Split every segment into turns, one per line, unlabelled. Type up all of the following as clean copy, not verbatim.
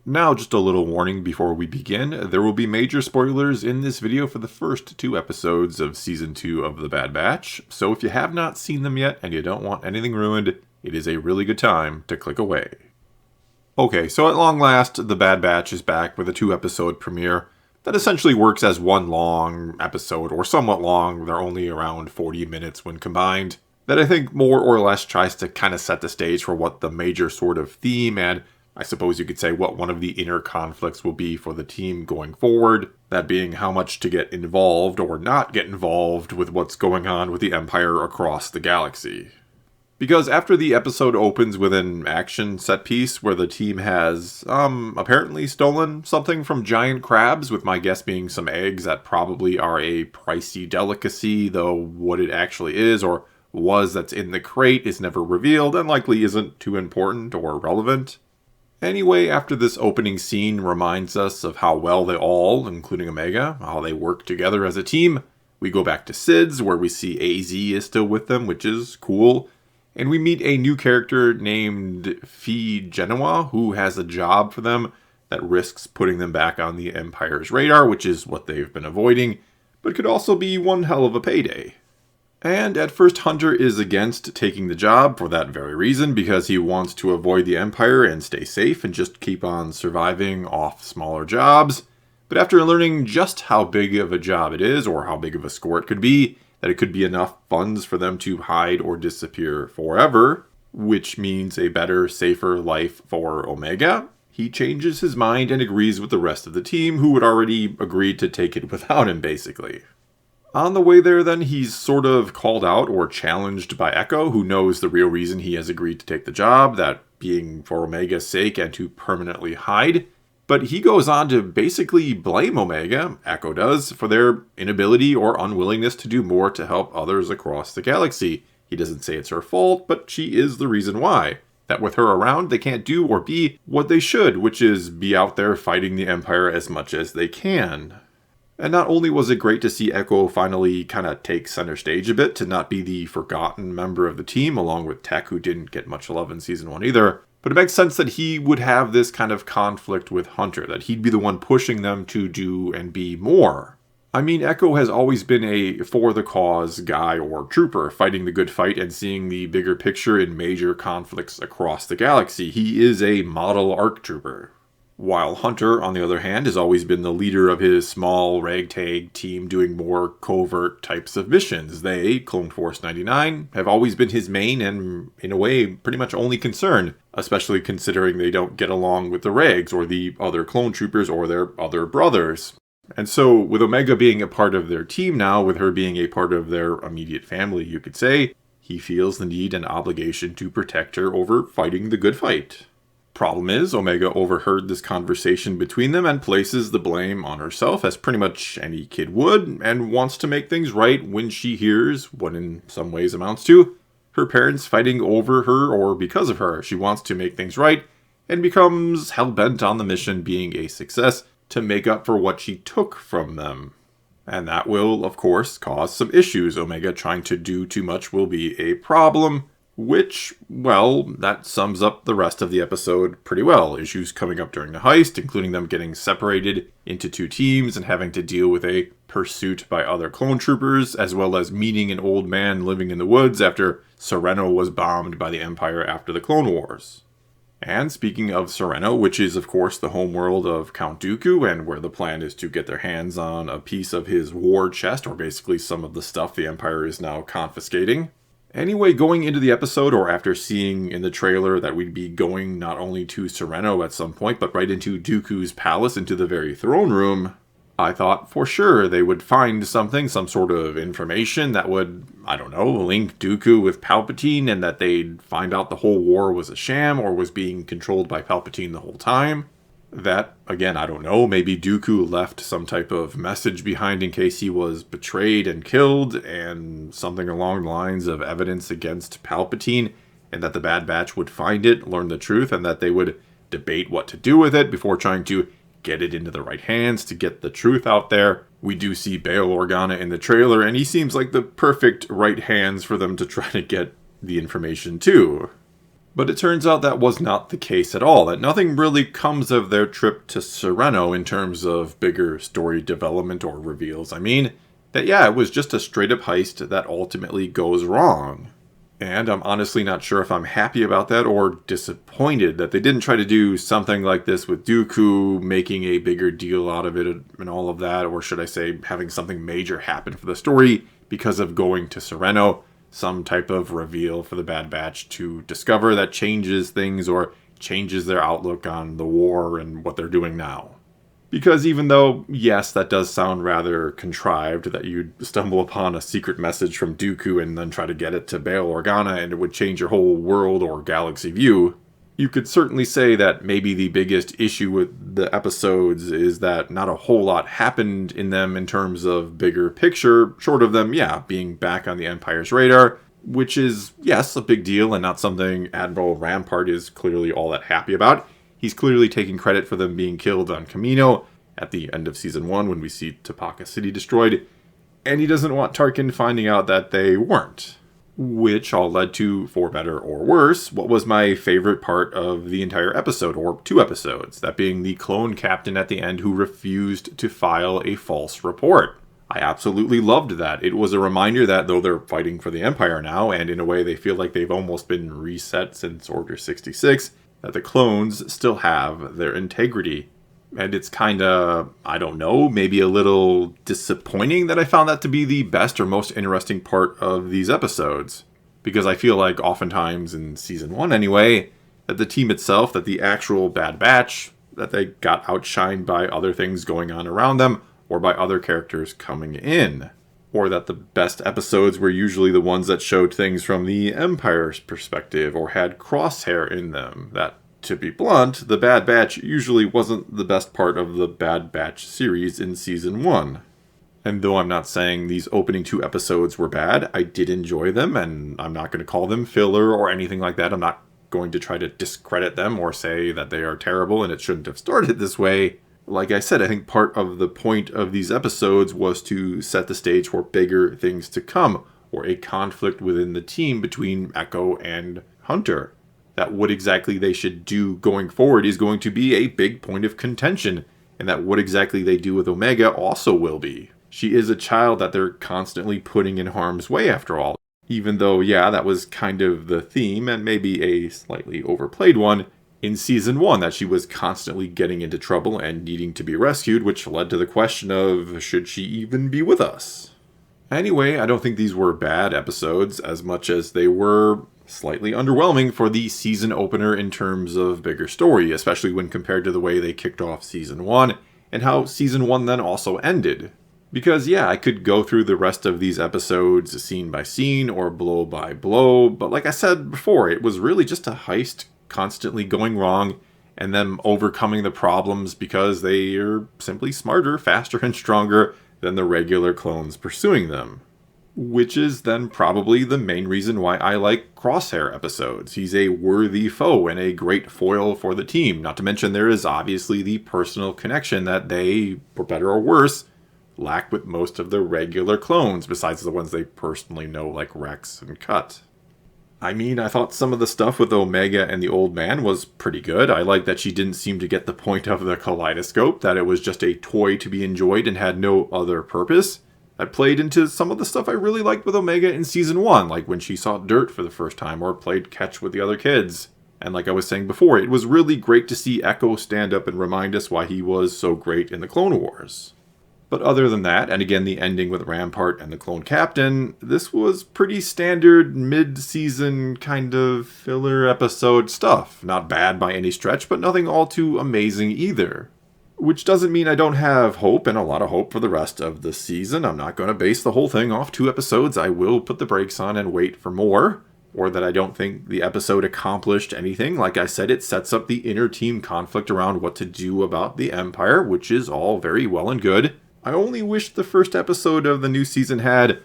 Now, just a little warning before we begin. There will be major spoilers in this video for the first 2 episodes of Season 2 of The Bad Batch, so if you have not seen them yet and you don't want anything ruined, it is a really good time to click away. Okay, so at long last, The Bad Batch is back with a 2-episode premiere that essentially works as one long episode, or somewhat long. They're only around 40 minutes when combined, that I think more or less tries to kind of set the stage for what the major sort of theme and I suppose you could say what one of the inner conflicts will be for the team going forward, that being how much to get involved or not get involved with what's going on with the Empire across the galaxy. Because after the episode opens with an action set piece where the team has, apparently stolen something from giant crabs, with my guess being some eggs that probably are a pricey delicacy, though what it actually is or was that's in the crate is never revealed and likely isn't too important or relevant. Anyway, after this opening scene reminds us of how well they all, including Omega, how they work together as a team, we go back to Sid's, where we see AZ is still with them, which is cool, and we meet a new character named Fee Genoa, who has a job for them that risks putting them back on the Empire's radar, which is what they've been avoiding, but could also be one hell of a payday. And at first Hunter is against taking the job for that very reason, because he wants to avoid the Empire and stay safe and just keep on surviving off smaller jobs. But after learning just how big of a job it is, or how big of a score it could be, that it could be enough funds for them to hide or disappear forever, which means a better, safer life for Omega, he changes his mind and agrees with the rest of the team, who had already agreed to take it without him, basically. On the way there, then, he's sort of called out or challenged by Echo, who knows the real reason he has agreed to take the job, that being for Omega's sake and to permanently hide. But he goes on to basically blame Omega, Echo does, for their inability or unwillingness to do more to help others across the galaxy. He doesn't say it's her fault, but she is the reason why. That with her around, they can't do or be what they should, which is be out there fighting the Empire as much as they can. And not only was it great to see Echo finally kind of take center stage a bit, to not be the forgotten member of the team, along with Tech, who didn't get much love in Season 1 either, but it makes sense that he would have this kind of conflict with Hunter, that he'd be the one pushing them to do and be more. I mean, Echo has always been a for-the-cause guy or trooper, fighting the good fight and seeing the bigger picture in major conflicts across the galaxy. He is a model ARC trooper. While Hunter, on the other hand, has always been the leader of his small ragtag team doing more covert types of missions. They, Clone Force 99, have always been his main and, in a way, pretty much only concern, especially considering they don't get along with the Rags or the other clone troopers or their other brothers. And so, with Omega being a part of their team now, with her being a part of their immediate family, you could say, he feels the need and obligation to protect her over fighting the good fight. Problem is, Omega overheard this conversation between them and places the blame on herself, as pretty much any kid would, and wants to make things right when she hears, what in some ways amounts to, her parents fighting over her or because of her. She wants to make things right, and becomes hell-bent on the mission being a success to make up for what she took from them. And that will, of course, cause some issues. Omega trying to do too much will be a problem, which, well, that sums up the rest of the episode pretty well. Issues coming up during the heist, including them getting separated into 2 teams and having to deal with a pursuit by other clone troopers, as well as meeting an old man living in the woods after Sereno was bombed by the Empire after the Clone Wars. And speaking of Sereno, which is of course the homeworld of Count Dooku, and where the plan is to get their hands on a piece of his war chest, or basically some of the stuff the Empire is now confiscating. Anyway, going into the episode, or after seeing in the trailer that we'd be going not only to Sereno at some point, but right into Dooku's palace, into the very throne room, I thought for sure they would find something, some sort of information that would, I don't know, link Dooku with Palpatine, and that they'd find out the whole war was a sham, or was being controlled by Palpatine the whole time. That, again, I don't know, maybe Dooku left some type of message behind in case he was betrayed and killed, and something along the lines of evidence against Palpatine, and that the Bad Batch would find it, learn the truth, and that they would debate what to do with it before trying to get it into the right hands to get the truth out there. We do see Bail Organa in the trailer, and he seems like the perfect right hands for them to try to get the information to. But it turns out that was not the case at all, that nothing really comes of their trip to Sereno in terms of bigger story development or reveals. I mean, that it was just a straight up heist that ultimately goes wrong. And I'm honestly not sure if I'm happy about that or disappointed that they didn't try to do something like this with Dooku, making a bigger deal out of it and all of that, or should I say having something major happen for the story because of going to Sereno. Some type of reveal for the Bad Batch to discover that changes things or changes their outlook on the war and what they're doing now. Because even though, yes, that does sound rather contrived, that you'd stumble upon a secret message from Dooku and then try to get it to Bail Organa and it would change your whole world or galaxy view, you could certainly say that maybe the biggest issue with the episodes is that not a whole lot happened in them in terms of bigger picture, short of them, being back on the Empire's radar, which is, yes, a big deal and not something Admiral Rampart is clearly all that happy about. He's clearly taking credit for them being killed on Kamino at the end of Season 1 when we see Tapaka City destroyed, and he doesn't want Tarkin finding out that they weren't. Which all led to, for better or worse, what was my favorite part of the entire episode, or 2 episodes, that being the clone captain at the end who refused to file a false report. I absolutely loved that. It was a reminder that though they're fighting for the Empire now, and in a way they feel like they've almost been reset since Order 66, that the clones still have their integrity. And it's kinda, I don't know, maybe a little disappointing that I found that to be the best or most interesting part of these episodes. Because I feel like oftentimes in Season 1 anyway, that the team itself, that the actual Bad Batch, that they got outshined by other things going on around them, or by other characters coming in. Or that the best episodes were usually the ones that showed things from the Empire's perspective, or had Crosshair in them. That, to be blunt, the Bad Batch usually wasn't the best part of the Bad Batch series in Season 1. And though I'm not saying these opening 2 episodes were bad, I did enjoy them, and I'm not going to call them filler or anything like that. I'm not going to try to discredit them or say that they are terrible and it shouldn't have started this way. Like I said, I think part of the point of these episodes was to set the stage for bigger things to come, or a conflict within the team between Echo and Hunter. That what exactly they should do going forward is going to be a big point of contention, and that what exactly they do with Omega also will be. She is a child that they're constantly putting in harm's way after all. Even though, that was kind of the theme, and maybe a slightly overplayed one, in Season 1, that she was constantly getting into trouble and needing to be rescued, which led to the question of, should she even be with us? Anyway, I don't think these were bad episodes, as much as they were slightly underwhelming for the season opener in terms of bigger story, especially when compared to the way they kicked off Season 1, and how Season 1 then also ended. Because, I could go through the rest of these episodes scene by scene, or blow by blow, but like I said before, it was really just a heist constantly going wrong, and them overcoming the problems because they are simply smarter, faster, and stronger than the regular clones pursuing them. Which is then probably the main reason why I like Crosshair episodes. He's a worthy foe and a great foil for the team. Not to mention there is obviously the personal connection that they, for better or worse, lack with most of the regular clones, besides the ones they personally know like Rex and Cut. I mean, I thought some of the stuff with Omega and the old man was pretty good. I like that she didn't seem to get the point of the kaleidoscope, that it was just a toy to be enjoyed and had no other purpose. That played into some of the stuff I really liked with Omega in Season 1, like when she saw dirt for the first time or played catch with the other kids. And like I was saying before, it was really great to see Echo stand up and remind us why he was so great in the Clone Wars. But other than that, and again the ending with Rampart and the Clone Captain, this was pretty standard mid-season kind of filler episode stuff. Not bad by any stretch, but nothing all too amazing either. Which doesn't mean I don't have hope, and a lot of hope for the rest of the season. I'm not going to base the whole thing off 2 episodes. I will put the brakes on and wait for more. Or that I don't think the episode accomplished anything. Like I said, it sets up the inner team conflict around what to do about the Empire, which is all very well and good. I only wish the first episode of the new season had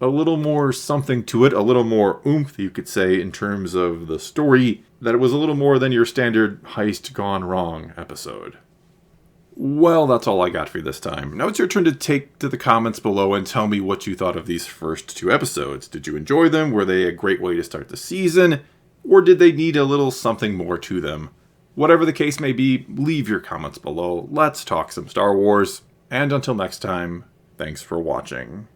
a little more something to it, a little more oomph, you could say, in terms of the story, that it was a little more than your standard heist gone wrong episode. Well, that's all I got for you this time. Now it's your turn to take to the comments below and tell me what you thought of these first 2 episodes. Did you enjoy them? Were they a great way to start the season? Or did they need a little something more to them? Whatever the case may be, leave your comments below. Let's talk some Star Wars. And until next time, thanks for watching.